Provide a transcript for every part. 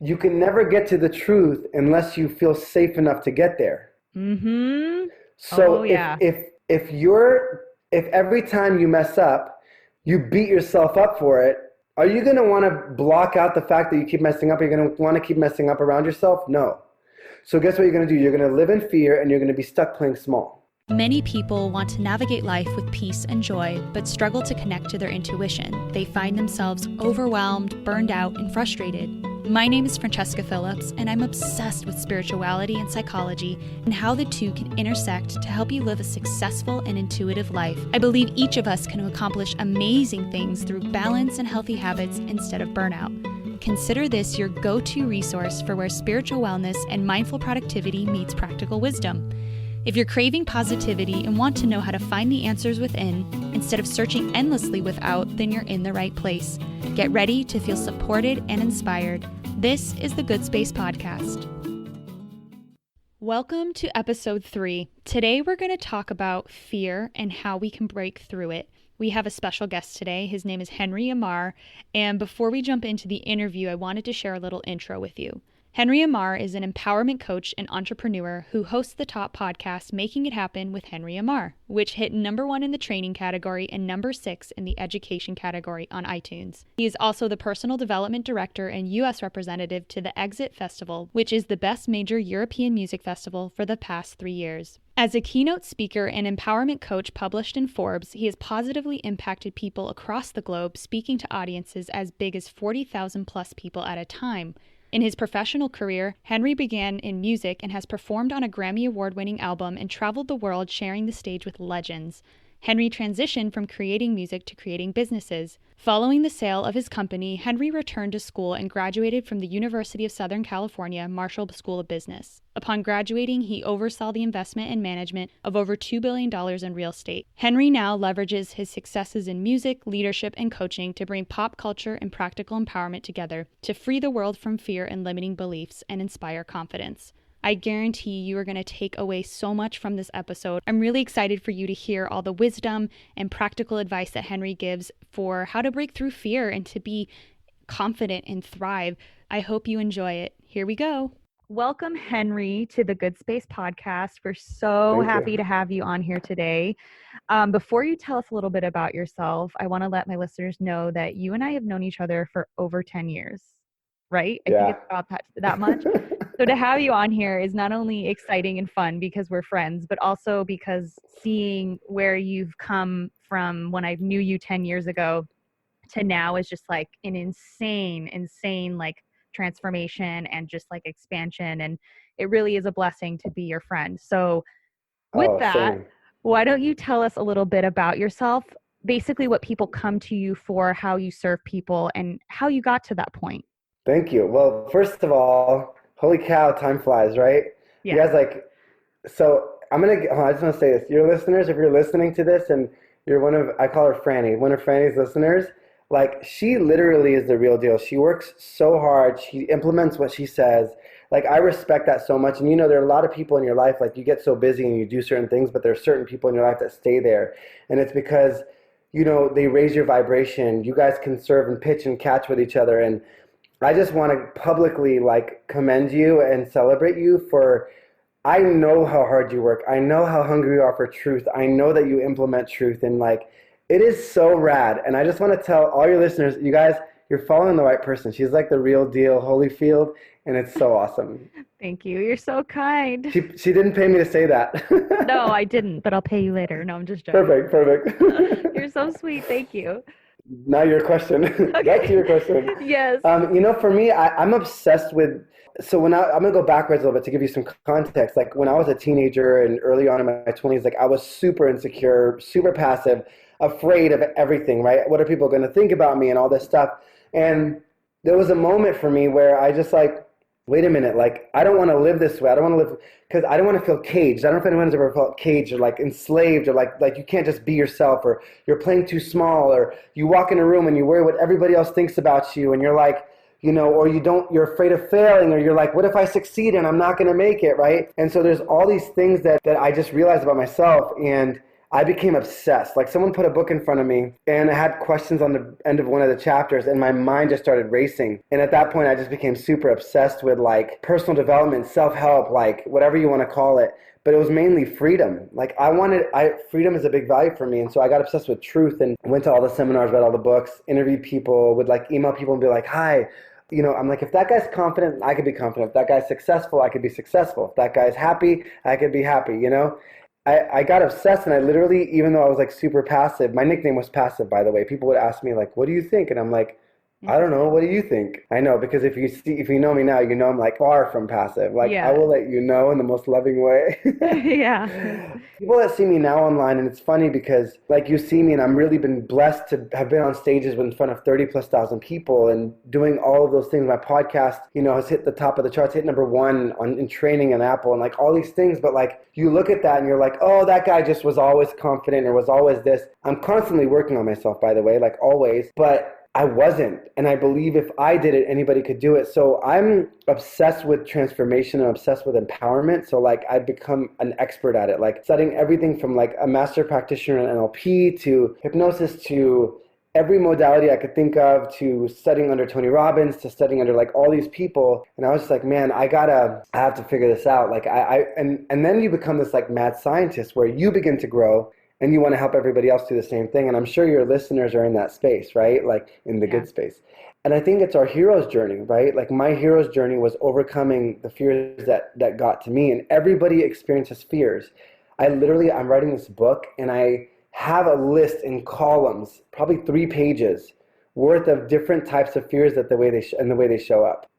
you can never get to the truth unless you feel safe enough to get there. Mm-hmm. So Oh, yeah. if every time you mess up, you beat yourself up for it, are you going to want to block out the fact that you keep messing up? Are you going to want to keep messing up around yourself? No. So guess what you're going to do? You're going to live in fear and you're going to be stuck playing small. Many people want to navigate life with peace and joy, but struggle to connect to their intuition. They find themselves overwhelmed, burned out, and frustrated. My name is Francesca Phillips, and I'm obsessed with spirituality and psychology and how the two can intersect to help you live a successful and intuitive life. I believe each of us can accomplish amazing things through balance and healthy habits instead of burnout. Consider this your go-to resource for where spiritual wellness and mindful productivity meets practical wisdom. If you're craving positivity and want to know how to find the answers within, instead of searching endlessly without, then you're in the right place. Get ready to feel supported and inspired. This is the Good Space Podcast. Welcome to episode 3. Today we're going to talk about fear and how we can break through it. We have a special guest today. His name is Henry Ammar. And before we jump into the interview, I wanted to share a little intro with you. Henry Ammar is an empowerment coach and entrepreneur who hosts the top podcast Making It Happen with Henry Ammar, which hit number 1 in the training category and number 6 in the education category on iTunes. He is also the personal development director and U.S. representative to the Exit Festival, which is the best major European music festival for the past 3 years. As a keynote speaker and empowerment coach published in Forbes, he has positively impacted people across the globe, speaking to audiences as big as 40,000 plus people at a time. In his professional career, Henry began in music and has performed on a Grammy Award-winning album and traveled the world sharing the stage with legends. Henry transitioned from creating music to creating businesses. Following the sale of his company, Henry returned to school and graduated from the University of Southern California Marshall School of Business. Upon graduating, he oversaw the investment and management of over $2 billion in real estate. Henry now leverages his successes in music, leadership, and coaching to bring pop culture and practical empowerment together to free the world from fear and limiting beliefs and inspire confidence. I guarantee you are going to take away so much from this episode. I'm really excited for you to hear all the wisdom and practical advice that Henry gives for how to break through fear and to be confident and thrive. I hope you enjoy it. Here we go. Welcome, Henry, to the Good Space Podcast. We're so happy to have you on here today. Before you tell us a little bit about yourself, I want to let my listeners know that you and I have known each other for over 10 years, right? I think it's about that much. So to have you on here is not only exciting and fun because we're friends, but also because seeing where you've come from when I knew you 10 years ago to now is just like an insane like transformation and just like expansion. And it really is a blessing to be your friend. So with that, why don't you tell us a little bit about yourself, basically what people come to you for, how you serve people, and how you got to that point? Thank you. Well, first of all, holy cow, time flies, right? Yeah. You guys so I just want to say this. Your listeners, if you're listening to this and you're I call her Franny, one of Franny's listeners, she literally is the real deal. She works so hard. She implements what she says. I respect that so much. And there are a lot of people in your life, you get so busy and you do certain things, but there are certain people in your life that stay there. And it's because, they raise your vibration. You guys can serve and pitch and catch with each other. And I just want to publicly commend you and celebrate you for, I know how hard you work. I know how hungry you are for truth. I know that you implement truth, and it is so rad. And I just want to tell all your listeners, you guys, you're following the right person. She's the real deal, Holyfield, and it's so awesome. Thank you. You're so kind. She didn't pay me to say that. No, I didn't, but I'll pay you later. No, I'm just joking. Perfect. You're so sweet. Thank you. Now your question. Okay. Back to your question. Yes. For me, I'm obsessed with, so I'm going to go backwards a little bit to give you some context. When I was a teenager and early on in my 20s, I was super insecure, super passive, afraid of everything, right? What are people going to think about me and all this stuff? And there was a moment for me where I just wait a minute, I don't want to live this way. I don't want to live, because I don't want to feel caged. I don't know if anyone's ever felt caged or enslaved, or like you can't just be yourself, or you're playing too small, or you walk in a room and you worry what everybody else thinks about you, and you're or you're afraid of failing, or you're what if I succeed and I'm not going to make it, right? And so there's all these things that I just realized about myself, and I became obsessed. Like someone put a book in front of me and I had questions on the end of one of the chapters and my mind just started racing. And at that point, I just became super obsessed with like personal development, self-help, like whatever you want to call it. But it was mainly freedom. Like freedom is a big value for me. And so I got obsessed with truth and went to all the seminars, read all the books, interviewed people, would like email people and be like, hi, I'm like, if that guy's confident, I could be confident. If that guy's successful, I could be successful. If that guy's happy, I could be happy, I got obsessed and I literally, even though I was like super passive, my nickname was Passive, by the way. People would ask me like, what do you think? And I'm like, I don't know. What do you think? I know, because if you know me now, I'm like far from passive. Like I will let you know in the most loving way. Yeah. People that see me now online, and it's funny because like you see me and I'm really been blessed to have been on stages in front of 30,000+ people and doing all of those things. My podcast, has hit the top of the charts, hit #1 in training on Apple and like all these things. But like you look at that and you're like, oh, that guy just was always confident or was always this. I'm constantly working on myself, by the way, like always. But I wasn't. And I believe if I did it, anybody could do it. So I'm obsessed with transformation and obsessed with empowerment. So like I've become an expert at it, like studying everything from like a master practitioner in NLP to hypnosis to every modality I could think of, to studying under Tony Robbins, to studying under like all these people. And I was just like, man, I have to figure this out. Like and then you become this like mad scientist where you begin to grow. And you want to help everybody else do the same thing. And I'm sure your listeners are in that space, right? Like in the good space. And I think it's our hero's journey, right? Like my hero's journey was overcoming the fears that got to me. And everybody experiences fears. I'm writing this book and I have a list in columns, probably 3 pages worth of different types of fears that the way they show up.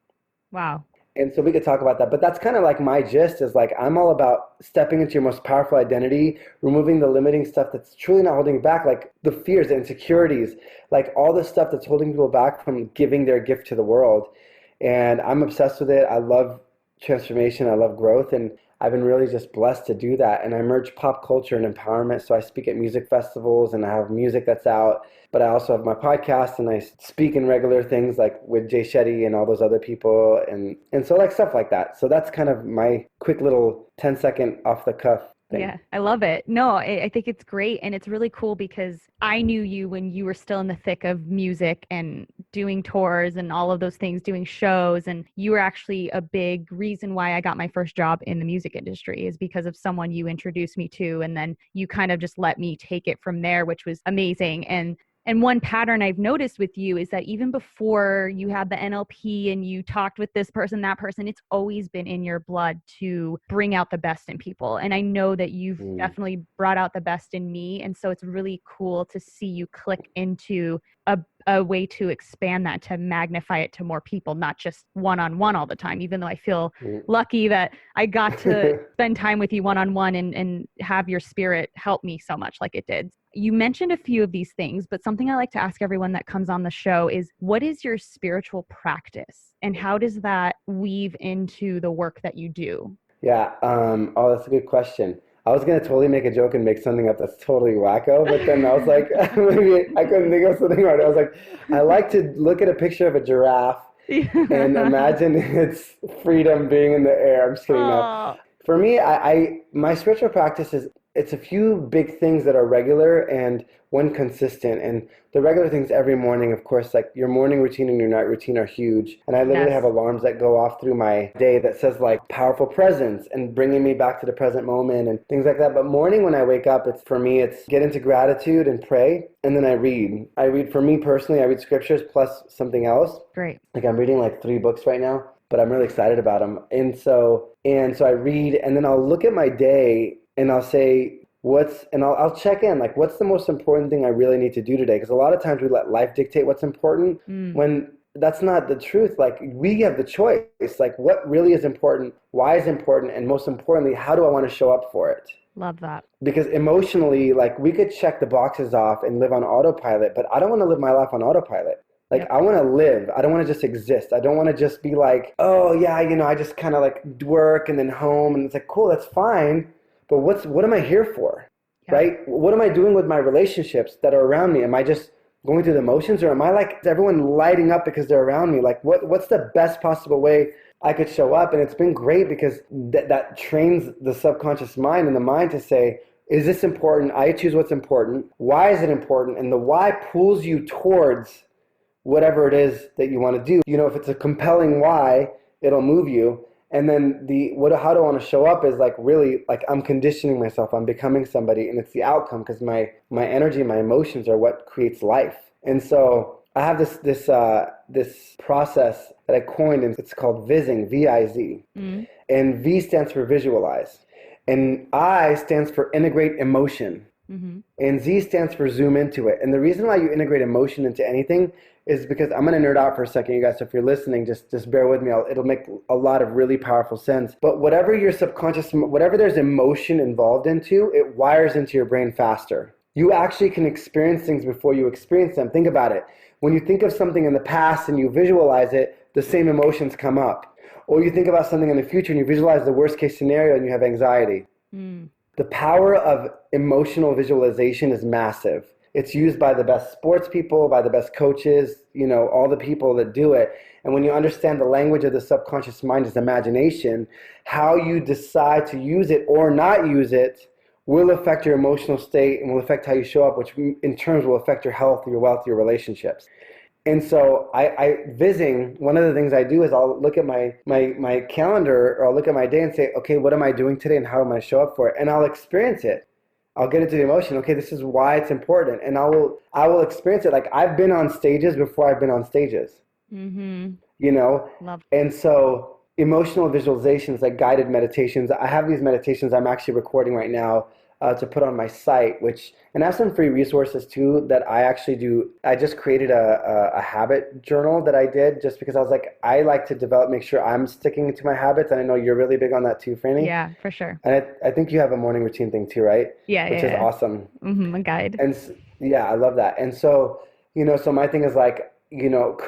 Wow. And so we could talk about that, but that's kind of like my gist is like, I'm all about stepping into your most powerful identity, removing the limiting stuff that's truly not holding you back, like the fears, the insecurities, like all the stuff that's holding people back from giving their gift to the world. And I'm obsessed with it. I love transformation. I love growth. And I've been really just blessed to do that. And I merge pop culture and empowerment. So I speak at music festivals and I have music that's out. But I also have my podcast and I speak in regular things like with Jay Shetty and all those other people. And so like stuff like that. So that's kind of my quick little 10-second off the cuff thing. Yeah, I love it. No, I think it's great. And it's really cool because I knew you when you were still in the thick of music and doing tours and all of those things, doing shows. And you were actually a big reason why I got my first job in the music industry is because of someone you introduced me to. And then you kind of just let me take it from there, which was amazing. And one pattern I've noticed with you is that even before you had the NLP and you talked with this person, that person, it's always been in your blood to bring out the best in people. And I know that you've definitely brought out the best in me. And so it's really cool to see you click into a way to expand that, to magnify it to more people, not just one-on-one all the time, even though I feel lucky that I got to spend time with you one-on-one and have your spirit help me so much like it did. You mentioned a few of these things, but something I like to ask everyone that comes on the show is, what is your spiritual practice and how does that weave into the work that you do? Yeah. That's a good question. I was going to totally make a joke and make something up that's totally wacko, but then I was like, maybe I couldn't think of something right. I was like, I like to look at a picture of a giraffe and imagine its freedom being in the air. I'm just kidding. No. For me, my spiritual practice is, it's a few big things that are regular and one consistent. And the regular things every morning, of course, like your morning routine and your night routine are huge. And I literally have alarms that go off through my day that says like powerful presence and bringing me back to the present moment and things like that. But morning when I wake up, for me, it's get into gratitude and pray. And then I read. For me personally, I read scriptures plus something else. Great. Like I'm reading like 3 books right now, but I'm really excited about them. And so I read and then I'll look at my day and I'll say, I'll check in, like, what's the most important thing I really need to do today? Because a lot of times we let life dictate what's important when that's not the truth. Like, we have the choice, like, what really is important, why is important, and most importantly, how do I want to show up for it? Love that. Because emotionally, like, we could check the boxes off and live on autopilot, but I don't want to live my life on autopilot. Like, I want to live. I don't want to just exist. I don't want to just be like, oh, yeah, I just kind of like work and then home. And it's like, cool, that's fine. But what am I here for, right? What am I doing with my relationships that are around me? Am I just going through the motions, or am I like, is everyone lighting up because they're around me? Like, what's the best possible way I could show up? And it's been great because that trains the subconscious mind and the mind to say, Is this important? I choose what's important. Why is it important? And the why pulls you towards whatever it is that you want to do. You know, if it's a compelling why, it'll move you. And then how do I want to show up is like really like I'm conditioning myself. I'm becoming somebody, and it's the outcome because my energy, my emotions are what creates life. And so I have this process that I coined, and it's called Vizing, V-I-Z. Mm. And V stands for visualize. And I stands for integrate emotion. Mm-hmm. And Z stands for zoom into it. And the reason why you integrate emotion into anything is because I'm going to nerd out for a second, you guys. So if you're listening, just bear with me. It'll make a lot of really powerful sense. But whatever your subconscious, whatever there's emotion involved into, it wires into your brain faster. You actually can experience things before you experience them. Think about it. When you think of something in the past and you visualize it, the same emotions come up. Or you think about something in the future and you visualize the worst case scenario and you have anxiety. Mm. The power of emotional visualization is massive. It's used by the best sports people, by the best coaches, you know, all the people that do it. And when you understand the language of the subconscious mind is imagination, how you decide to use it or not use it will affect your emotional state and will affect how you show up, which in turn will affect your health, your wealth, your relationships. And so Vizing, one of the things I do is I'll look at my calendar, or I'll look at my day and say, okay, what am I doing today and how am I show up for it? And I'll experience it. I'll get into the emotion. Okay, this is why it's important. And I will experience it. Like I've been on stages before I've been on stages. Mm-hmm. You know? Love. And so emotional visualizations, like guided meditations. I have these meditations I'm actually recording right now to put on my site, and I have some free resources too that I actually do. I just created a habit journal that I did just because I was like, I like to make sure I'm sticking to my habits. And I know you're really big on that too, Franny. Yeah, for sure. And I think you have a morning routine thing too, right? Yeah, which is awesome. Mm-hmm, a guide. And yeah, I love that. And so, you know, so my thing is like, you know,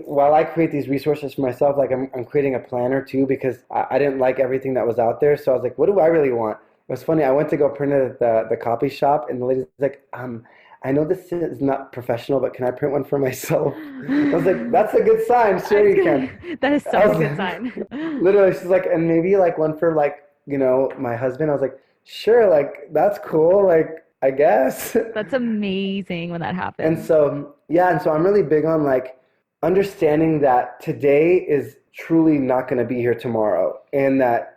while I create these resources for myself, like I'm creating a planner too, because I didn't like everything that was out there. So I was like, what do I really want? It was funny. I went to go print it at the copy shop, and the lady's like, I know this is not professional, but can I print one for myself? I was like, that's a good sign. Sure, you can. That is such a good sign. Literally, she's like, and maybe like one for like, you know, my husband. I was like, sure, like that's cool. Like, I guess. That's amazing when that happens. And so, yeah, and so I'm really big on like understanding that today is truly not going to be here tomorrow, and that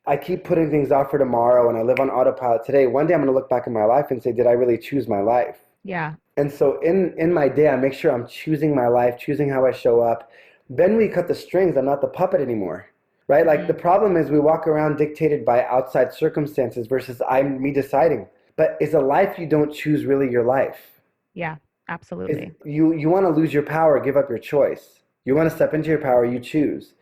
I keep putting things off for tomorrow and I live on autopilot today. One day I'm going to look back in my life and say, did I really choose my life? Yeah. And so in my day, I make sure I'm choosing my life, choosing how I show up. Then we cut the strings. I'm not the puppet anymore, right? Like the problem is we walk around dictated by outside circumstances versus me deciding. But is a life you don't choose really your life? Yeah, absolutely. You want to lose your power, give up your choice. You want to step into your power, you choose.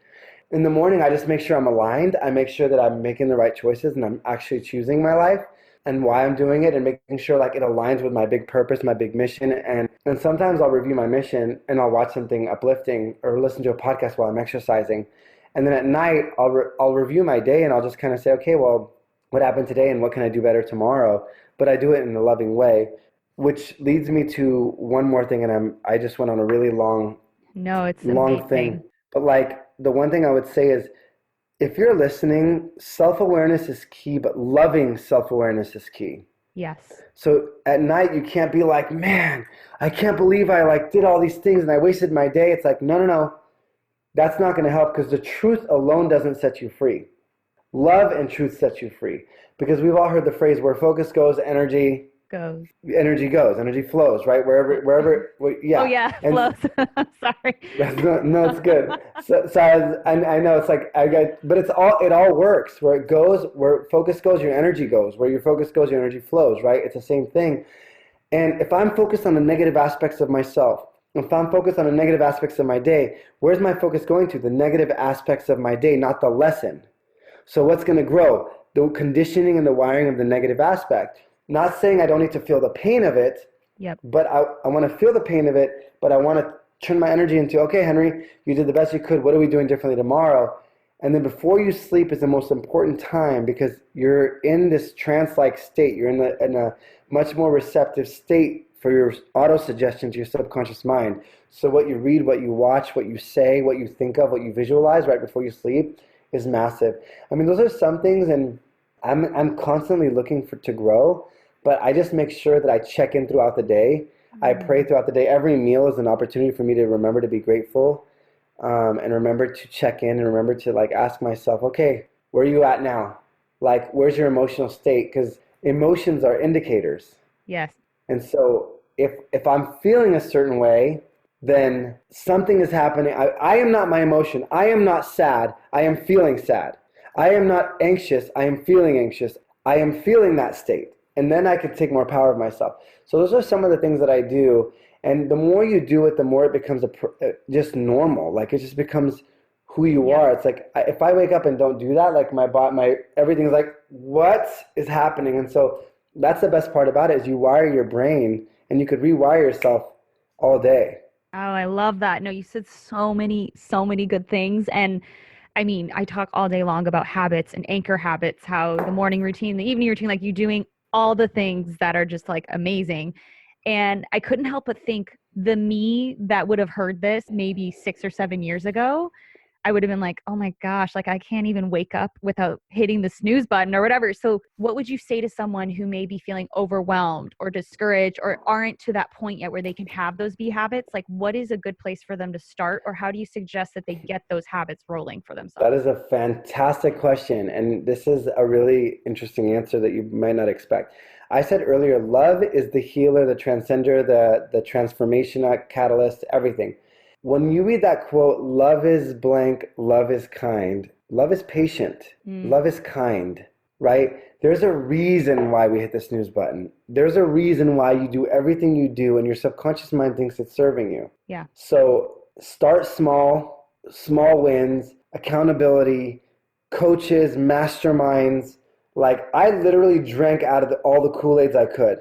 In the morning, I just make sure I'm aligned. I make sure that I'm making the right choices and I'm actually choosing my life and why I'm doing it and making sure like it aligns with my big purpose, my big mission. And sometimes I'll review my mission and I'll watch something uplifting or listen to a podcast while I'm exercising. And then at night, I'll review my day and I'll just kind of say, okay, well, what happened today and what can I do better tomorrow? But I do it in a loving way, which leads me to one more thing. And I just went on a really long thing. But like, the one thing I would say is, if you're listening, self-awareness is key, but loving self-awareness is key. Yes. So at night, you can't be like, man, I can't believe I like did all these things and I wasted my day. It's like, no. That's not going to help because the truth alone doesn't set you free. Love and truth set you free. Because we've all heard the phrase, where focus goes, energy flows, right? Wherever, yeah. Oh yeah, flows. Sorry. No, it's good. So I know it's like but it all works. Where focus goes, your energy goes. Where your focus goes, your energy flows, right? It's the same thing. And if I'm focused on the negative aspects of myself, if I'm focused on the negative aspects of my day, where's my focus going to? The negative aspects of my day, not the lesson. So what's going to grow? The conditioning and the wiring of the negative aspect. Not saying I don't need to feel the pain of it, but I want to feel the pain of it, but I want to turn my energy into, okay, Henry, you did the best you could. What are we doing differently tomorrow? And then before you sleep is the most important time because you're in this trance-like state. You're in a much more receptive state for your auto-suggestion to your subconscious mind. So what you read, what you watch, what you say, what you think of, what you visualize right before you sleep is massive. I mean, those are some things, and I'm constantly looking to grow, but I just make sure that I check in throughout the day. I pray throughout the day. Every meal is an opportunity for me to remember to be grateful, and remember to check in and remember to like ask myself, okay, where are you at now? Like, where's your emotional state? Because emotions are indicators. Yes. And so if I'm feeling a certain way, then something is happening. I am not my emotion. I am not sad. I am feeling sad. I am not anxious. I am feeling anxious. I am feeling that state. And then I could take more power of myself. So those are some of the things that I do. And the more you do it, the more it becomes just normal. Like it just becomes who you Yeah. are. It's like if I wake up and don't do that, like my everything's like, what is happening? And so that's the best part about it is you wire your brain and you could rewire yourself all day. Oh, I love that. No, you said so many good things. And I mean, I talk all day long about habits and anchor habits, how the morning routine, the evening routine, like you doing all the things that are just like amazing. And I couldn't help but think the me that would have heard this maybe 6 or 7 years ago, I would have been like, oh my gosh, like I can't even wake up without hitting the snooze button or whatever. So, what would you say to someone who may be feeling overwhelmed or discouraged or aren't to that point yet where they can have those B habits? Like, what is a good place for them to start, or how do you suggest that they get those habits rolling for themselves? That is a fantastic question. And this is a really interesting answer that you might not expect. I said earlier, love is the healer, the transcender, the transformation catalyst, everything. When you read that quote, love is blank, love is kind, love is patient, love is kind, right? There's a reason why we hit the snooze button. There's a reason why you do everything you do and your subconscious mind thinks it's serving you. Yeah. So start small, small wins, accountability, coaches, masterminds. Like I literally drank out of all the Kool-Aids I could.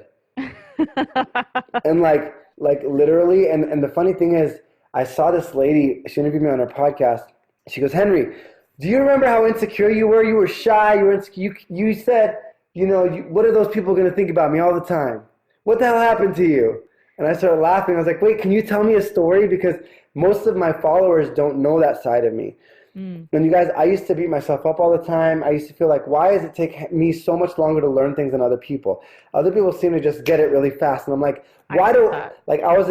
And like literally, and the funny thing is, I saw this lady, she interviewed me on her podcast. She goes, Henry, do you remember how insecure you were? You were shy, you were insecure. You said, what are those people going to think about me all the time? What the hell happened to you? And I started laughing. I was like, wait, can you tell me a story? Because most of my followers don't know that side of me. And you guys, I used to beat myself up all the time. I used to feel like, why does it take me so much longer to learn things than other people? Other people seem to just get it really fast. And I'm like, why do, like I was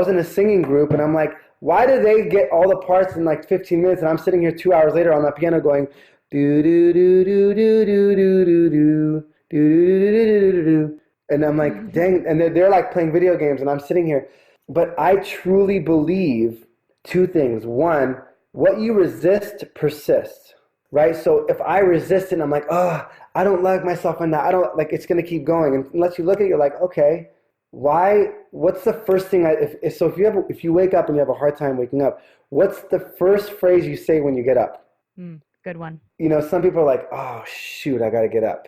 in a singing group and I'm like, why do they get all the parts in like 15 minutes? And I'm sitting here 2 hours later on the piano going, do, do, do, do, do, do, do, do, do, do, do, do, do. And I'm like, dang, and they're like playing video games and I'm sitting here. But I truly believe two things. One, what you resist persists, right? So if I resist it and I'm like, oh, I don't like myself in that, I don't like, it's going to keep going. And unless you look at it, you're like, okay, why, what's the first thing if you wake up and you have a hard time waking up, what's the first phrase you say when you get up? Good one. Some people are like, oh shoot, I got to get up.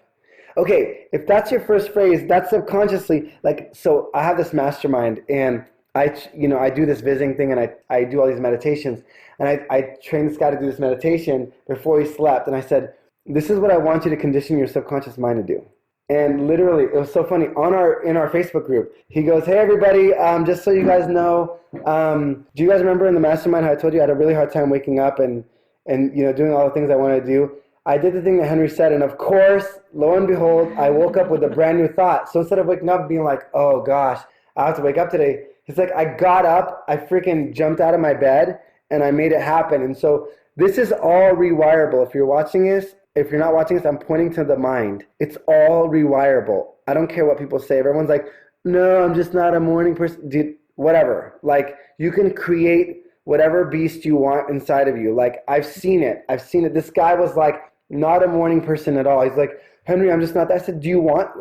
Okay, if that's your first phrase, that's subconsciously like, so I have this mastermind and I do this visiting thing and I do all these meditations and I trained this guy to do this meditation before he slept. And I said, this is what I want you to condition your subconscious mind to do. And literally, it was so funny. In our Facebook group, he goes, hey, everybody, just so you guys know, do you guys remember in the mastermind how I told you I had a really hard time waking up and doing all the things I want to do? I did the thing that Henry said, and of course, lo and behold, I woke up with a brand new thought. So instead of waking up and being like, oh gosh, I have to wake up today, it's like I got up, I freaking jumped out of my bed, and I made it happen. And so this is all rewirable. If you're watching this, if you're not watching this, I'm pointing to the mind. It's all rewirable. I don't care what people say. Everyone's like, no, I'm just not a morning person. Dude, whatever. Like, you can create whatever beast you want inside of you. Like, I've seen it. This guy was like, not a morning person at all. He's like, Henry, I'm just not that. I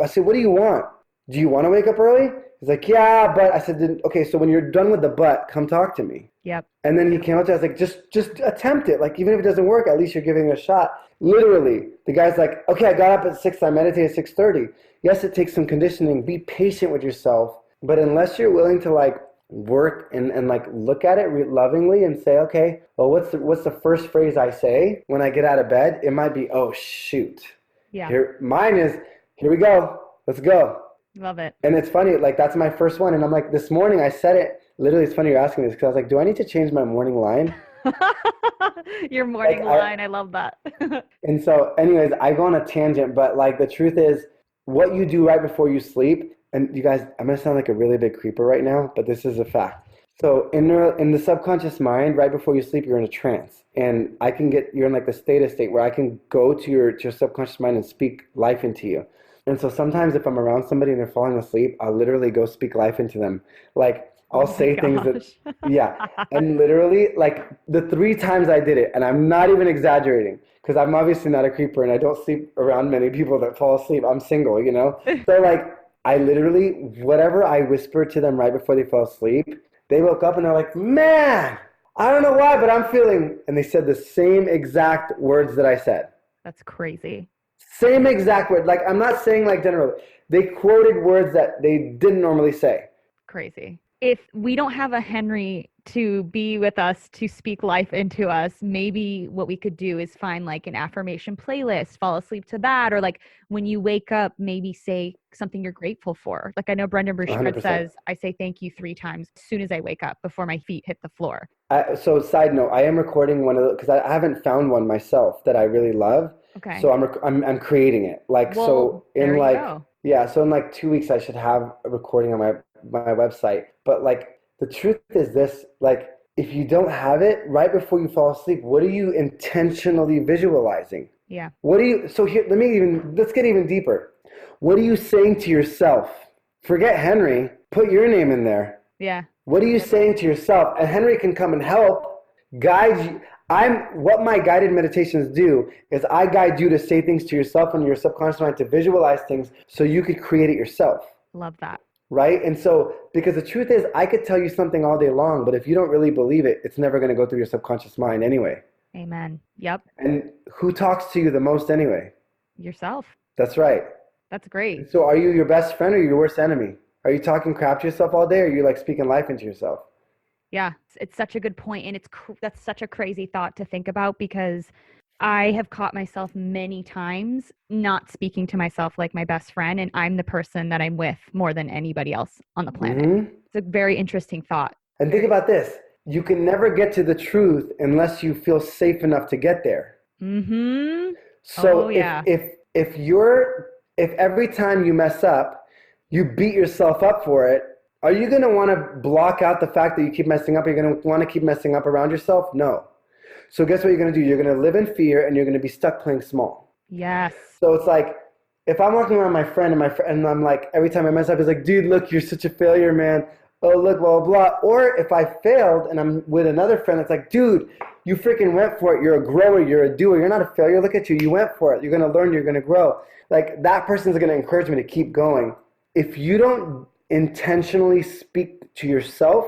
said, what do you want? Do you want to wake up early? He's like, yeah, but I said, okay, so when you're done with the but, come talk to me. Yep. And then he came up to us like, just attempt it. Like, even if it doesn't work, at least you're giving it a shot. Literally, the guy's like, okay, I got up at 6, I meditated at 6:30. Yes, it takes some conditioning. Be patient with yourself. But unless you're willing to like work and like look at it lovingly and say, okay, well, what's the first phrase I say when I get out of bed? It might be, oh, shoot. Yeah. Mine is, here we go. Let's go. Love it. And it's funny, like that's my first one. And I'm like, this morning I said it. Literally, it's funny you're asking this because I was like, do I need to change my morning line? Your morning Like line. I love that. and so anyways, I go on a tangent, but like the truth is what you do right before you sleep, and you guys, I'm gonna sound like a really big creeper right now, but this is a fact. So in the subconscious mind, right before you sleep, you're in a trance, and you're in like the state where I can go to your subconscious mind and speak life into you. And so sometimes if I'm around somebody and they're falling asleep, I'll literally go speak life into them. Like I'll Oh my say things that, gosh. yeah, and literally like the 3 times I did it, and I'm not even exaggerating, because I'm obviously not a creeper and I don't sleep around many people that fall asleep. I'm single, you know? So like I literally, whatever I whispered to them right before they fell asleep, they woke up and they're like, man, I don't know why, but I'm feeling, and they said the same exact words that I said. That's crazy. Same exact word. Like, I'm not saying like generally. They quoted words that they didn't normally say. Crazy. If we don't have a Henry to be with us to speak life into us, maybe what we could do is find like an affirmation playlist, fall asleep to that, or like when you wake up, maybe say something you're grateful for. Like I know Brendan Burchard 100%. says, I say thank you 3 times as soon as I wake up before my feet hit the floor. So side note, I am recording one of those because I haven't found one myself that I really love. Okay. So I'm creating it. Like, Well, so in there you like, go. yeah, so in like 2 weeks I should have a recording on my website. But like the truth is this, like if you don't have it right before you fall asleep, what are you intentionally visualizing? Yeah. So here, let's get even deeper. What are you saying to yourself? Forget Henry, put your name in there. Yeah. What are you saying to yourself? And Henry can come and help guide you. What my guided meditations do is I guide you to say things to yourself and your subconscious mind to visualize things so you could create it yourself. Love that. Right? And so, because the truth is, I could tell you something all day long, but if you don't really believe it, it's never going to go through your subconscious mind anyway. Amen. Yep. And who talks to you the most anyway? Yourself. That's right. That's great. So are you your best friend or your worst enemy? Are you talking crap to yourself all day, or are you like speaking life into yourself? Yeah, it's such a good point, and that's such a crazy thought to think about, because I have caught myself many times not speaking to myself like my best friend, and I'm the person that I'm with more than anybody else on the planet. Mm-hmm. It's a very interesting thought. And think about this. You can never get to the truth unless you feel safe enough to get there. Mm-hmm. So Oh, yeah. if every time you mess up, you beat yourself up for it, are you going to want to block out the fact that you keep messing up? Are you going to want to keep messing up around yourself? No. So guess what you're going to do? You're going to live in fear and you're going to be stuck playing small. Yes. So it's like, if I'm walking around my friend and I'm like, every time I mess up, it's like, dude, look, you're such a failure, man. Oh, look, blah, blah, blah. Or if I failed and I'm with another friend that's like, dude, you freaking went for it. You're a grower. You're a doer. You're not a failure. Look at you. You went for it. You're going to learn. You're going to grow. Like, that person's going to encourage me to keep going. If you don't intentionally speak to yourself,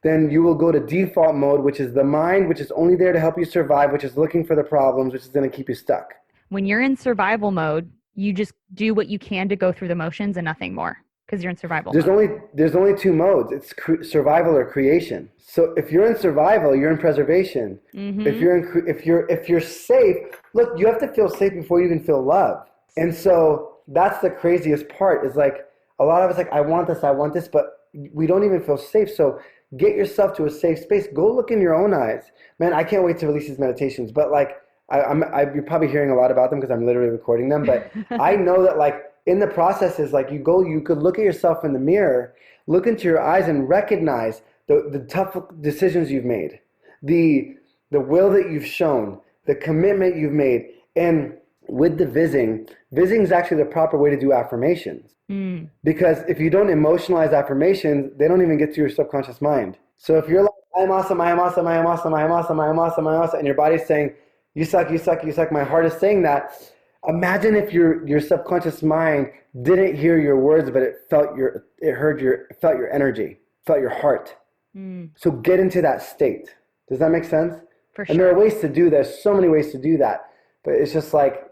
then you will go to default mode, which is the mind, which is only there to help you survive, which is looking for the problems, which is going to keep you stuck. When you're in survival mode, you just do what you can to go through the motions and nothing more, because you're in survival mode. There's only 2 modes. It's survival or creation. So if you're in survival, you're in preservation. Mm-hmm. If you're safe, look, you have to feel safe before you even feel love. And so that's the craziest part, is like a lot of us like, I want this, but we don't even feel safe. So get yourself to a safe space. Go look in your own eyes. Man, I can't wait to release these meditations. But like, you're probably hearing a lot about them because I'm literally recording them. But I know that like in the process is like you could look at yourself in the mirror, look into your eyes and recognize the tough decisions you've made, the will that you've shown, the commitment you've made. And with the vizing is actually the proper way to do affirmations. Mm. Because if you don't emotionalize affirmations, they don't even get to your subconscious mind. So if you're like, I am awesome, I am awesome, I am awesome, I am awesome, I am awesome, I am awesome, and your body's saying, you suck, you suck, you suck, my heart is saying that, imagine if your subconscious mind didn't hear your words, but it felt your energy, felt your heart. Mm. So get into that state. Does that make sense? For And there are sure. ways to do this, so many ways to do that. But it's just like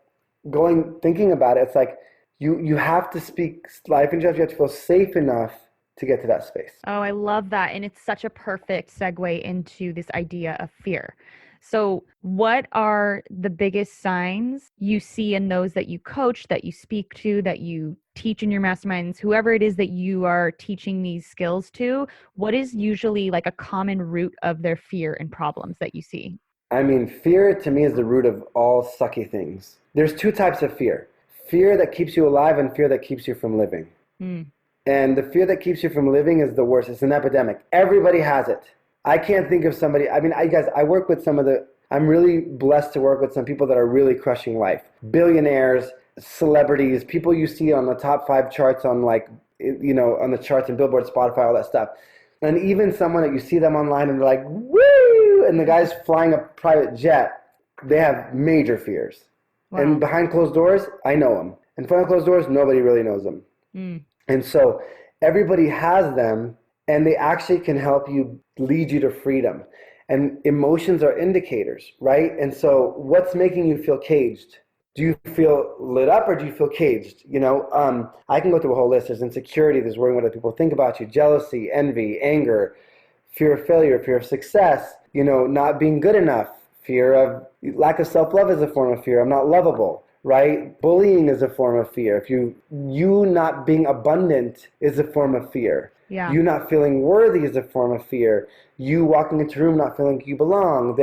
thinking about it, it's like you have to speak life into yourself. You have to feel safe enough to get to that space. Oh, I love that. And it's such a perfect segue into this idea of fear. So, what are the biggest signs you see in those that you coach, that you speak to, that you teach in your masterminds, whoever it is that you are teaching these skills to? What is usually like a common root of their fear and problems that you see? I mean, fear to me is the root of all sucky things. There's two types of fear: fear that keeps you alive and fear that keeps you from living. Mm. And the fear that keeps you from living is the worst. It's an epidemic. Everybody has it. I can't think of somebody. I mean, I work with I'm really blessed to work with some people that are really crushing life. Billionaires, celebrities, people you see on the top 5 charts on on the charts and Billboard, Spotify, all that stuff. And even someone that you see them online and they're like, woo! And the guy's flying a private jet, they have major fears. Wow. And behind closed doors, I know them. In front of closed doors, nobody really knows them. Mm. And so everybody has them, and they actually can help you, lead you to freedom. And emotions are indicators, right? And so what's making you feel caged? Do you feel lit up or do you feel caged? I can go through a whole list. There's insecurity, there's worrying what other people think about you, jealousy, envy, anger, fear of failure, fear of success, not being good enough, fear of lack of self-love is a form of fear. I'm not lovable, right? Bullying is a form of fear. If you not being abundant is a form of fear. Yeah. You not feeling worthy is a form of fear. You walking into a room not feeling like you belong.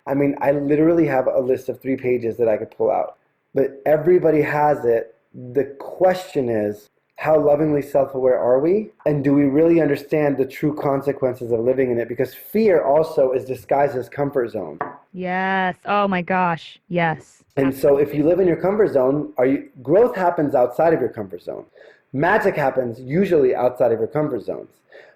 I literally have a list of 3 pages that I could pull out. But everybody has it. The question is, how lovingly self-aware are we? And do we really understand the true consequences of living in it? Because fear also is disguised as comfort zone. Yes. Oh my gosh. Yes. And so if you live in your comfort zone, growth happens outside of your comfort zone. Magic happens usually outside of your comfort zones.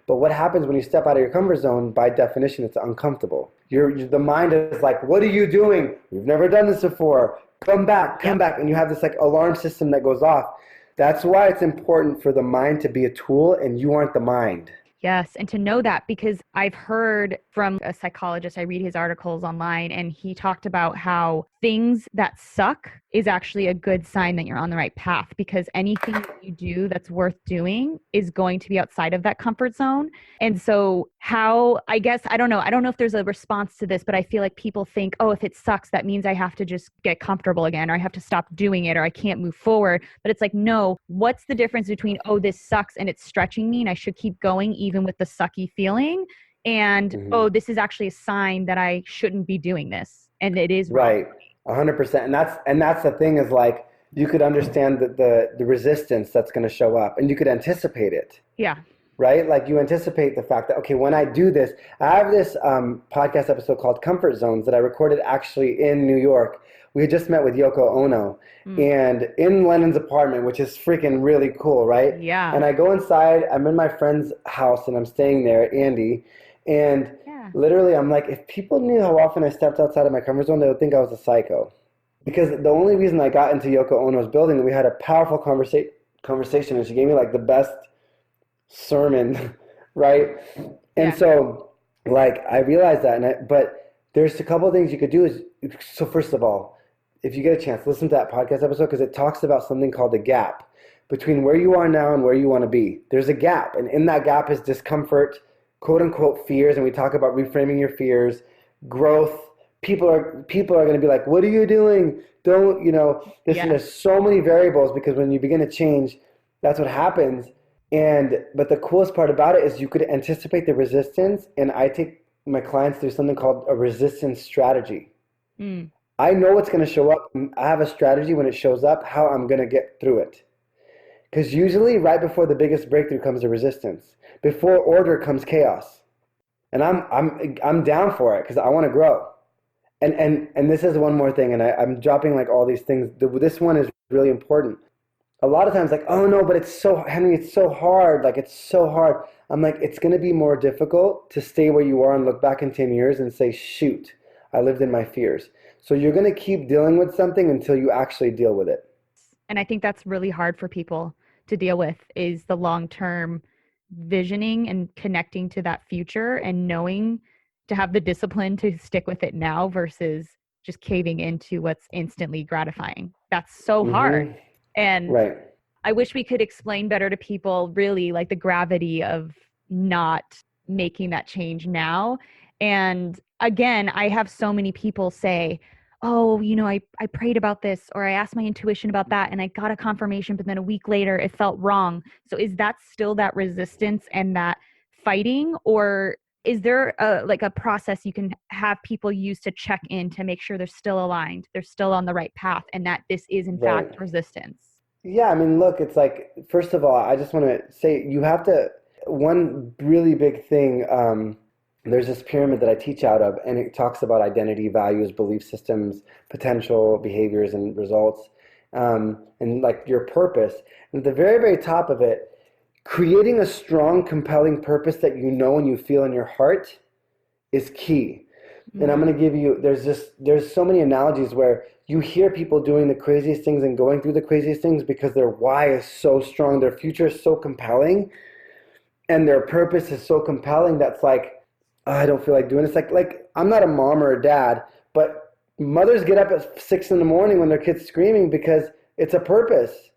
But what happens when you step out of your comfort zone, by definition, it's uncomfortable. The mind is like, what are you doing? We've never done this before. Come back. And you have this alarm system that goes off. That's why it's important for the mind to be a tool and you aren't the mind. Yes. And to know that, because I've heard from a psychologist, I read his articles online, and he talked about how things that suck is actually a good sign that you're on the right path, because anything that you do that's worth doing is going to be outside of that comfort zone. And so I don't know if there's a response to this, but I feel like people think, oh, if it sucks, that means I have to just get comfortable again, or I have to stop doing it, or I can't move forward. But it's like, no, what's the difference between, oh, this sucks and it's stretching me and I should keep going even with the sucky feeling, and oh, this is actually a sign that I shouldn't be doing this, and it is wrong. Right. 100%. And that's the thing, is like, you could understand the resistance that's going to show up, and you could anticipate it. Yeah. Right? Like, you anticipate the fact that, okay, when I do this, I have this podcast episode called Comfort Zones that I recorded actually in New York. We had just met with Yoko Ono and in Lennon's apartment, which is freaking really cool, right? Yeah. And I go inside, I'm in my friend's house and I'm staying there, Andy, and literally I'm like, if people knew how often I stepped outside of my comfort zone, they would think I was a psycho. Because the only reason I got into Yoko Ono's building, we had a powerful conversation, and she gave me like the best sermon, right? And so like, I realized that, but there's a couple of things you could do. So first of all, if you get a chance, listen to that podcast episode, because it talks about something called the gap between where you are now and where you want to be. There's a gap, and in that gap is discomfort, quote unquote fears, and we talk about reframing your fears, growth. People are going to be like, what are you doing? There's so many variables, because when you begin to change, that's what happens. But the coolest part about it is you could anticipate the resistance, and I take my clients through something called a resistance strategy. I know what's going to show up. I have a strategy when it shows up, how I'm going to get through it. Because usually right before the biggest breakthrough comes the resistance. Before order comes chaos. And I'm down for it, because I want to grow. And this is one more thing, and I'm dropping like all these things. This one is really important. A lot of times, like, oh no, but Henry, it's so hard. Like, it's so hard. I'm like, it's going to be more difficult to stay where you are and look back in 10 years and say, shoot, I lived in my fears. So you're going to keep dealing with something until you actually deal with it. And I think that's really hard for people to deal with, is the long-term visioning and connecting to that future, and knowing to have the discipline to stick with it now versus just caving into what's instantly gratifying. That's so hard. And I wish we could explain better to people really like the gravity of not making that change now. And again, I have so many people say, oh, I prayed about this, or I asked my intuition about that and I got a confirmation, but then a week later it felt wrong. So is that still that resistance and that fighting, or is there a process you can have people use to check in to make sure they're still aligned, they're still on the right path, and that this is in Right. fact resistance? Yeah, I mean, look, it's like, first of all, I just want to say you have to, one really big thing, there's this pyramid that I teach out of, and it talks about identity, values, belief systems, potential behaviors, and results, and like your purpose. And at the very, very top of it, creating a strong, compelling purpose that you know and you feel in your heart is key. And I'm Mm. going to give you, there's so many analogies where you hear people doing the craziest things and going through the craziest things because their why is so strong, their future is so compelling, and their purpose is so compelling that's like, "Oh, I don't feel like doing this." Like I'm not a mom or a dad, but mothers get up at 6 in the morning when their kid's screaming because it's a purpose, Yes.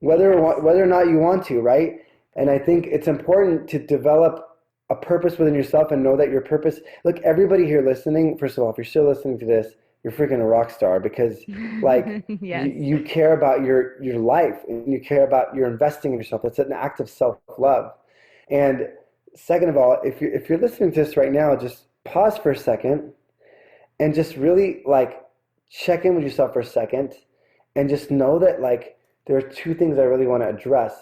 whether or not you want to, right? And I think it's important to develop a purpose within yourself and know that your purpose. Look, everybody here listening, first of all, if you're still listening to this, you're freaking a rock star because like Yes. you care about your life and you care about you're investing in yourself. It's an act of self-love. And second of all, if you're listening to this right now, just pause for a second and just really like check in with yourself for a second and just know that like there are two things I really want to address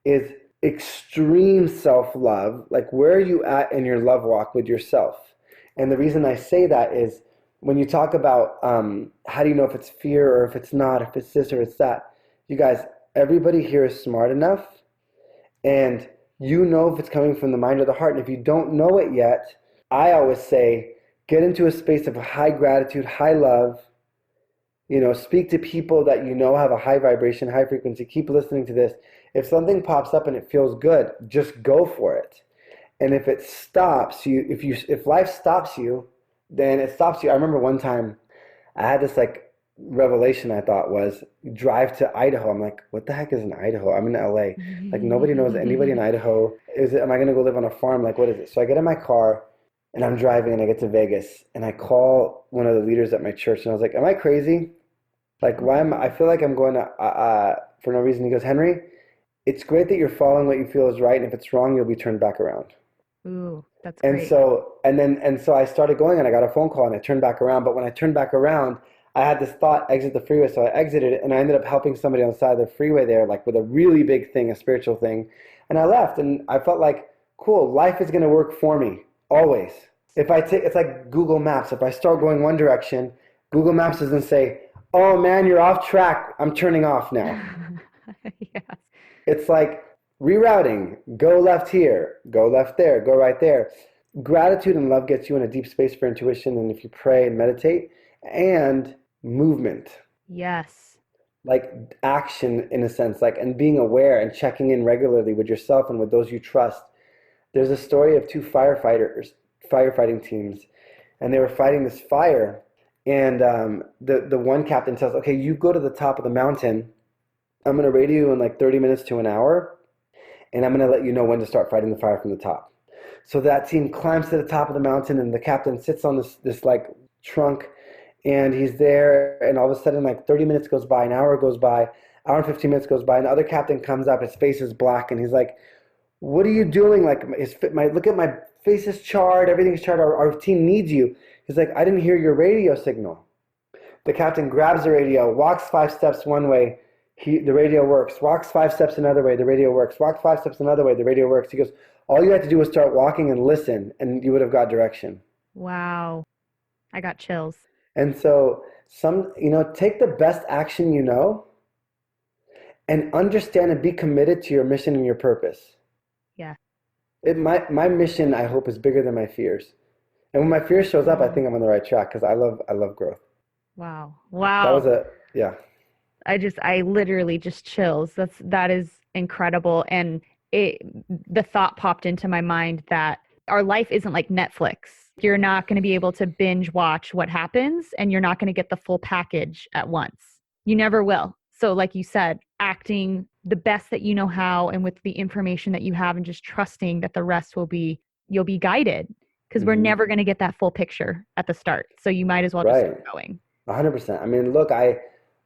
is extreme self-love, like where are you at in your love walk with yourself? And the reason I say that is when you talk about how do you know if it's fear or if it's not, if it's this or it's that, you guys, everybody here is smart enough and you know if it's coming from the mind or the heart. And if you don't know it yet, I always say get into a space of high gratitude, high love, speak to people that you know have a high vibration, high frequency. Keep listening to this. If something pops up and it feels good, just go for it. And if it stops you, if life stops you, then it stops you. I remember one time I had this like revelation I thought was drive to Idaho. I'm like, what the heck is in Idaho? I'm in LA. Like nobody knows anybody in Idaho. Am I gonna go live on a farm? Like what is it? So I get in my car and I'm driving and I get to Vegas and I call one of the leaders at my church and I was like, am I crazy? Like I feel like I'm going to for no reason. He goes, Henry, it's great that you're following what you feel is right, and if it's wrong, you'll be turned back around. Ooh, that's And great. so I started going and I got a phone call and I turned back around. But when I turned back around, I had this thought, exit the freeway. So I exited it and I ended up helping somebody on the side of the freeway there, like with a really big thing, a spiritual thing. And I left and I felt like, cool, life is going to work for me always. It's like Google Maps. If I start going one direction, Google Maps doesn't say, oh man, you're off track. I'm turning off now. Yes. It's like rerouting, go left here, go left there, go right there. Gratitude and love gets you in a deep space for intuition, and if you pray and meditate, and movement, Yes. like action in a sense, like and being aware and checking in regularly with yourself and with those you trust. There's a story of two firefighting teams, and they were fighting this fire, and the one captain says, okay, you go to the top of the mountain. I'm going to radio you in like 30 minutes to an hour, and I'm going to let you know when to start fighting the fire from the top. So that team climbs to the top of the mountain, and the captain sits on this like trunk, and he's there, and all of a sudden like 30 minutes goes by, an hour goes by, hour and 15 minutes goes by, and the other captain comes up, his face is black, and he's like, what are you doing? Like look at my face is charred, everything's charred, our team needs you. He's like, I didn't hear your radio signal. The captain grabs the radio, walks 5 steps one way, the radio works. Walks 5 steps another way, the radio works. Walks 5 steps another way, the radio works. He goes, all you had to do was start walking and listen, and you would have got direction. Wow. I got chills. And so take the best action you know and understand and be committed to your mission and your purpose. Yeah. My mission, I hope, is bigger than my fears. And when my fear shows up, I think I'm on the right track because I love growth. Wow. That Wow. was yeah. I literally just chills. That is incredible. And the thought popped into my mind that our life isn't like Netflix. You're not going to be able to binge watch what happens, and you're not going to get the full package at once. You never will. So like you said, acting the best that you know how and with the information that you have, and just trusting that the rest you'll be guided. because we're never going to get that full picture at the start. So you might as well just Right. start going. 100%. I mean, look, I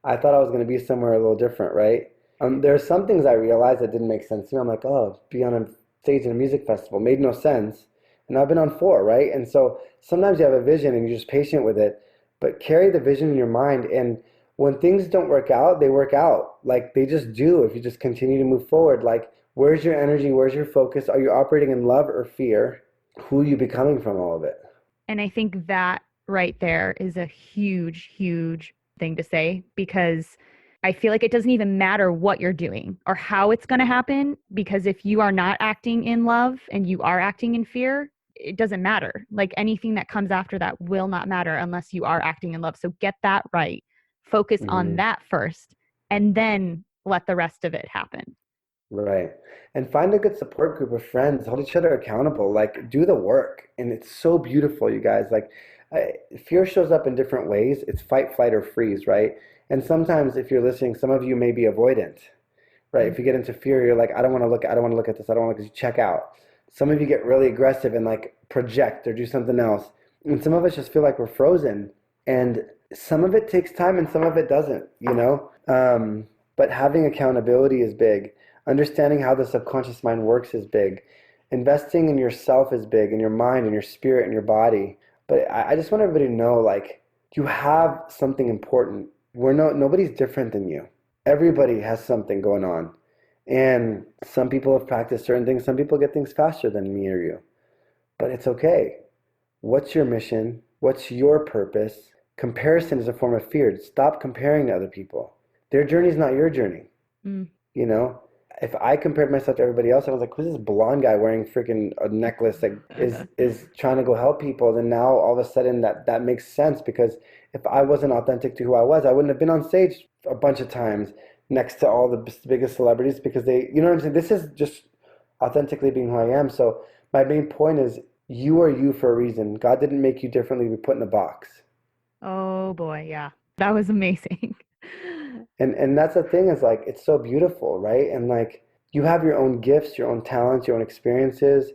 thought I was going to be somewhere a little different, right? There are some things I realized that didn't make sense to me. I'm like, oh, be on a stage in a music festival made no sense. And I've been on four, right? And so sometimes you have a vision and you're just patient with it, but carry the vision in your mind. And when things don't work out, they work out. Like they just do if you just continue to move forward. Like, where's your energy? Where's your focus? Are you operating in love or fear? Who are you becoming from all of it? And I think that right there is a huge, huge thing to say, because I feel like it doesn't even matter what you're doing or how it's going to happen, because if you are not acting in love and you are acting in fear, it doesn't matter. Like anything that comes after that will not matter unless you are acting in love. So get that right. Focus on Hmm. that first and then let the rest of it happen. Right. And find a good support group of friends. Hold each other accountable. Like, do the work. And it's so beautiful, you guys. Like, fear shows up in different ways. It's fight, flight, or freeze, right? And sometimes, if you're listening, some of you may be avoidant, right? Mm. If you get into fear, you're like, I don't want to look at this. I don't want to, you check out. Some of you get really aggressive and like project or do something else. And some of us just feel like we're frozen. And some of it takes time and some of it doesn't, you know? But having accountability is big. Understanding how the subconscious mind works is big. Investing in yourself is big, in your mind, in your spirit, in your body. But I just want everybody to know, like, you have something important. Nobody's different than you. Everybody has something going on. And some people have practiced certain things. Some people get things faster than me or you. But it's okay. What's your mission? What's your purpose? Comparison is a form of fear. Stop comparing to other people. Their journey is not your journey. Mm. You know, if I compared myself to everybody else, I was like, who's this blonde guy wearing freaking a necklace that is trying to go help people? Then now all of a sudden that makes sense, because if I wasn't authentic to who I was, I wouldn't have been on stage a bunch of times next to all the biggest celebrities, because they, you know what I'm saying? This is just authentically being who I am. So my main point is, you are you for a reason. God didn't make you differently to be put in a box. Oh boy, yeah. That was amazing. And that's the thing, is like, it's so beautiful, right? And like, you have your own gifts, your own talents, your own experiences,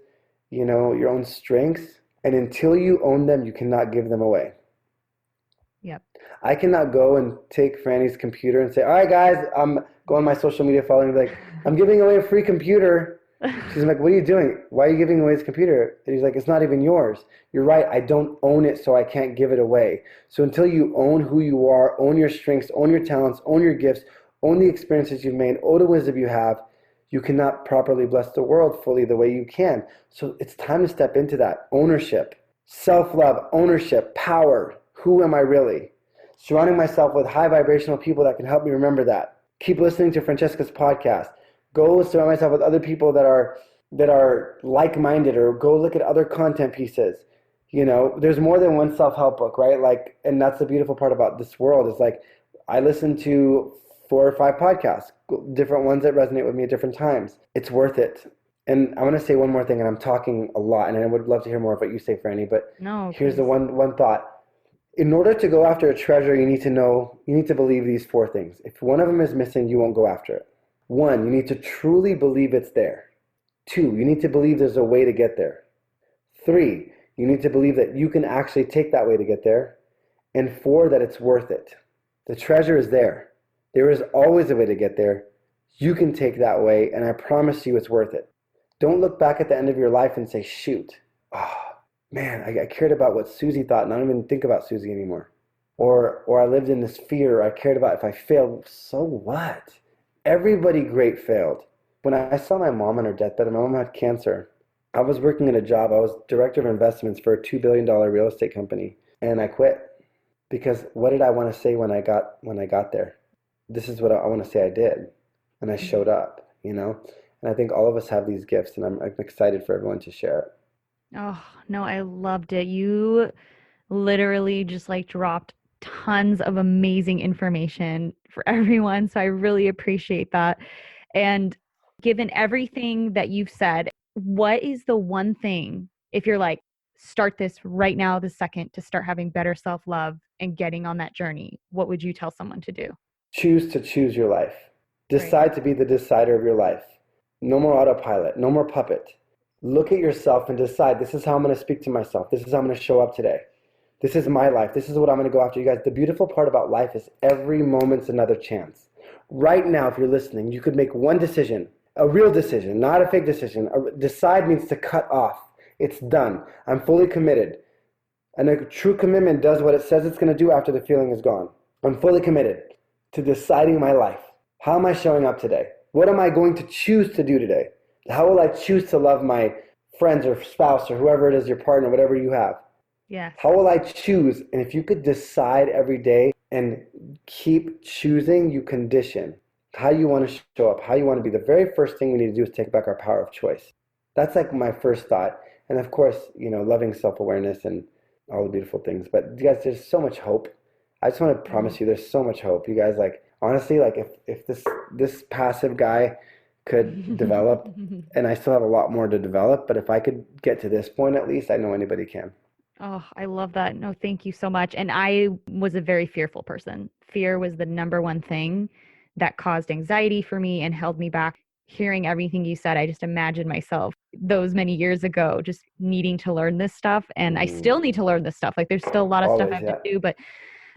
you know, your own strengths. And until you own them, you cannot give them away. Yep. I cannot go and take Franny's computer and say, all right, guys, I'm going my social media following and be like, I'm giving away a free computer. She's like, what are you doing? Why are you giving away this computer? And he's like, it's not even yours. You're right. I don't own it, so I can't give it away. So until you own who you are, own your strengths, own your talents, own your gifts, own the experiences you've made, own the wisdom you have, you cannot properly bless the world fully the way you can. So it's time to step into that ownership, self-love, ownership, power. Who am I really? Surrounding myself with high vibrational people that can help me remember that. Keep listening to Francesca's podcast. Go surround myself with other people that are like-minded, or go look at other content pieces. You know, there's more than one self-help book, right? Like, and that's the beautiful part about this world, is like, I listen to 4 or 5 podcasts, different ones that resonate with me at different times. It's worth it. And I want to say one more thing, and I'm talking a lot, and I would love to hear more of what you say, Franny, but No, here's the please. one thought. In order to go after a treasure, you need to believe these 4 things. If one of them is missing, you won't go after it. 1, you need to truly believe it's there. 2, you need to believe there's a way to get there. 3, you need to believe that you can actually take that way to get there. And 4, that it's worth it. The treasure is there. There is always a way to get there. You can take that way, and I promise you it's worth it. Don't look back at the end of your life and say, shoot, oh, man, I cared about what Susie thought, and I don't even think about Susie anymore. Or I lived in this fear, or I cared about if I failed. So what? Everybody great failed. When I saw my mom on her deathbed, and my mom had cancer, I was working at a job. I was director of investments for a $2 billion real estate company, and I quit. Because what did I want to say when I got there? This is what I want to say I did. And I showed up, you know? And I think all of us have these gifts, and I'm excited for everyone to share it. Oh, no, I loved it. You literally just like dropped tons of amazing information for everyone. So I really appreciate that. And given everything that you've said, what is the one thing, if you're like, start this right now, the second, to start having better self-love and getting on that journey, what would you tell someone to do? Choose to choose your life. Right. Decide to be the decider of your life. No more autopilot. No more puppet. Look at yourself and decide, this is how I'm going to speak to myself. This is how I'm going to show up today. This is my life. This is what I'm going to go after. You guys, the beautiful part about life is every moment's another chance. Right now, if you're listening, you could make one decision, a real decision, not a fake decision. Decide means to cut off. It's done. I'm fully committed. And a true commitment does what it says it's going to do after the feeling is gone. I'm fully committed to deciding my life. How am I showing up today? What am I going to choose to do today? How will I choose to love my friends or spouse or whoever it is, your partner, whatever you have? Yes. How will I choose? And if you could decide every day and keep choosing, you condition how you want to show up, how you want to be. The very first thing we need to do is take back our power of choice. That's like my first thought. And of course, loving self-awareness and all the beautiful things. But you guys, there's so much hope. I just want to promise you there's so much hope. You guys, like, honestly, like if this passive guy could develop, and I still have a lot more to develop, but if I could get to this point at least, I know anybody can. Oh, I love that. No, thank you so much. And I was a very fearful person. Fear was the number one thing that caused anxiety for me and held me back. Hearing everything you said, I just imagined myself those many years ago just needing to learn this stuff. And I still need to learn this stuff. Like there's still a lot of stuff I have to do, but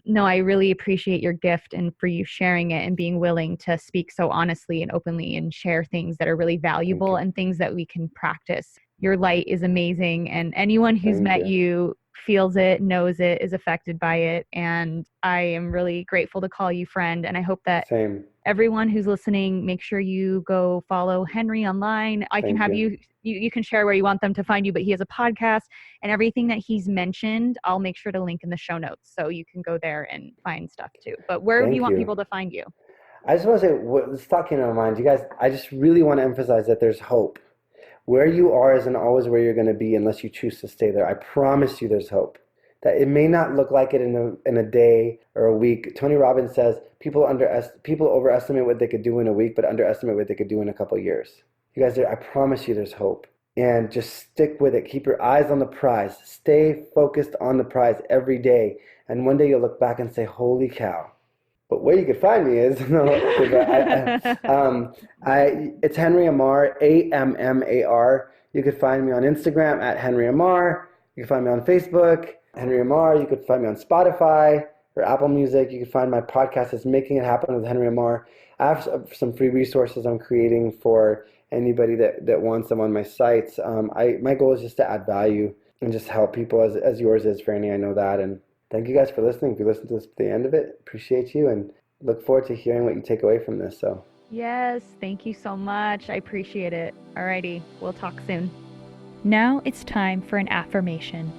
no, I really appreciate your gift and for you sharing it and being willing to speak so honestly and openly and share things that are really valuable and things that we can practice. Your light is amazing, and anyone who's met you feels it, knows it, is affected by it. And I am really grateful to call you friend. And I hope that everyone who's listening, make sure you go follow Henry online. I can have you can share where you want them to find you, but he has a podcast and everything that he's mentioned, I'll make sure to link in the show notes so you can go there and find stuff too. But where do you want people to find you? I just want to say, what's stuck in our minds, you guys, I just really want to emphasize that there's hope. Where you are isn't always where you're going to be unless you choose to stay there. I promise you there's hope. That it may not look like it in a day or a week. Tony Robbins says people overestimate what they could do in a week, but underestimate what they could do in a couple of years. You guys, I promise you there's hope. And just stick with it. Keep your eyes on the prize. Stay focused on the prize every day. And one day you'll look back and say, holy cow. But where you could find me is, it's Henry Ammar, Ammar. You could find me on Instagram at Henry Ammar. You can find me on Facebook, Henry Ammar. You could find me on Spotify or Apple Music. You can find my podcast is Making It Happen with Henry Ammar. I have some free resources I'm creating for anybody that wants them on my sites. My goal is just to add value and just help people as yours is, Franny. I know that. And thank you guys for listening. If you listened to the end of it, appreciate you and look forward to hearing what you take away from this. So yes, thank you so much. I appreciate it. Alrighty, we'll talk soon. Now it's time for an affirmation.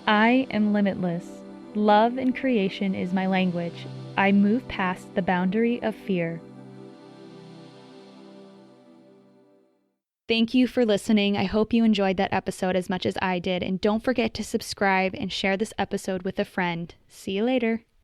I am limitless. Love and creation is my language. I move past the boundary of fear. Thank you for listening. I hope you enjoyed that episode as much as I did. And don't forget to subscribe and share this episode with a friend. See you later.